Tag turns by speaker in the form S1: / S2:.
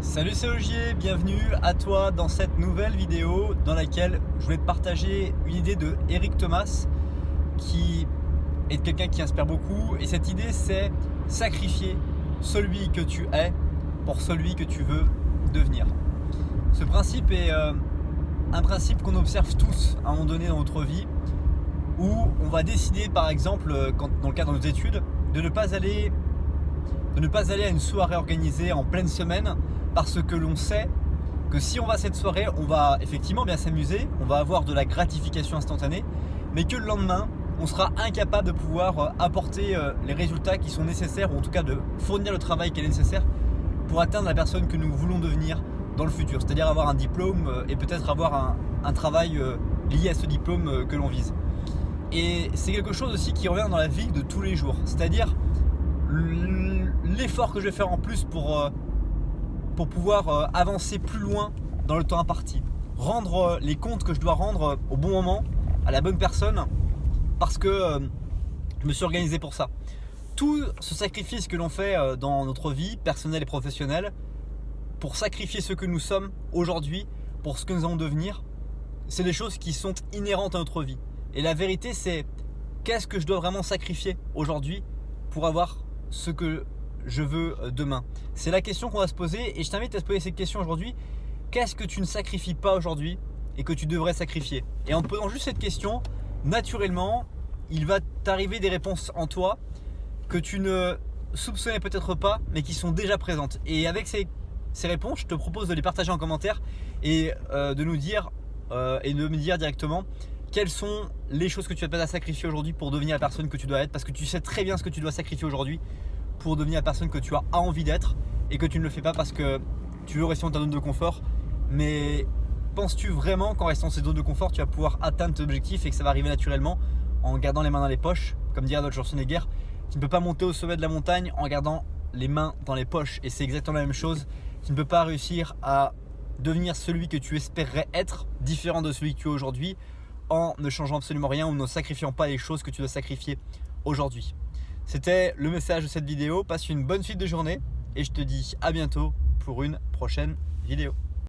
S1: Salut, c'est Ogier, bienvenue à toi dans cette nouvelle vidéo dans laquelle je voulais te partager une idée de Eric Thomas qui est quelqu'un qui inspire beaucoup, et cette idée c'est sacrifier celui que tu es pour celui que tu veux devenir. Ce principe est un principe qu'on observe tous à un moment donné dans notre vie, où on va décider par exemple dans le cadre de nos études de ne pas aller à une soirée organisée en pleine semaine, parce que l'on sait que si on va à cette soirée, on va effectivement bien s'amuser, on va avoir de la gratification instantanée, mais que le lendemain, on sera incapable de pouvoir apporter les résultats qui sont nécessaires, ou en tout cas de fournir le travail qui est nécessaire pour atteindre la personne que nous voulons devenir dans le futur, c'est-à-dire avoir un diplôme et peut-être avoir un travail lié à ce diplôme que l'on vise. Et c'est quelque chose aussi qui revient dans la vie de tous les jours, c'est-à-dire l'effort que je vais faire en plus pour pouvoir avancer plus loin dans le temps imparti, rendre les comptes que je dois rendre au bon moment, à la bonne personne, parce que je me suis organisé pour ça. Tout ce sacrifice que l'on fait dans notre vie personnelle et professionnelle pour sacrifier ce que nous sommes aujourd'hui, pour ce que nous allons devenir, c'est des choses qui sont inhérentes à notre vie. Et la vérité, c'est qu'est-ce que je dois vraiment sacrifier aujourd'hui pour avoir ce que je veux demain. C'est la question qu'on va se poser, et je t'invite à se poser cette question aujourd'hui. Qu'est-ce que tu ne sacrifies pas aujourd'hui et que tu devrais sacrifier? Et en te posant juste cette question, naturellement, il va t'arriver des réponses en toi que tu ne soupçonnais peut-être pas, mais qui sont déjà présentes. Et avec ces réponses, je te propose de les partager en commentaire et de nous dire et de me dire directement quelles sont les choses que tu as à sacrifier aujourd'hui pour devenir la personne que tu dois être, parce que tu sais très bien ce que tu dois sacrifier aujourd'hui pour devenir la personne que tu as envie d'être, et que tu ne le fais pas parce que tu veux rester dans ta zone de confort. Mais penses-tu vraiment qu'en restant dans cette zone de confort, tu vas pouvoir atteindre tes objectifs et que ça va arriver naturellement en gardant les mains dans les poches? Comme dirait Arnold Schwarzenegger, tu ne peux pas monter au sommet de la montagne en gardant les mains dans les poches, et c'est exactement la même chose. Tu ne peux pas réussir à devenir celui que tu espérerais être, différent de celui que tu es aujourd'hui, en ne changeant absolument rien ou ne sacrifiant pas les choses que tu dois sacrifier aujourd'hui. C'était le message de cette vidéo. Passe une bonne suite de journée et je te dis à bientôt pour une prochaine vidéo.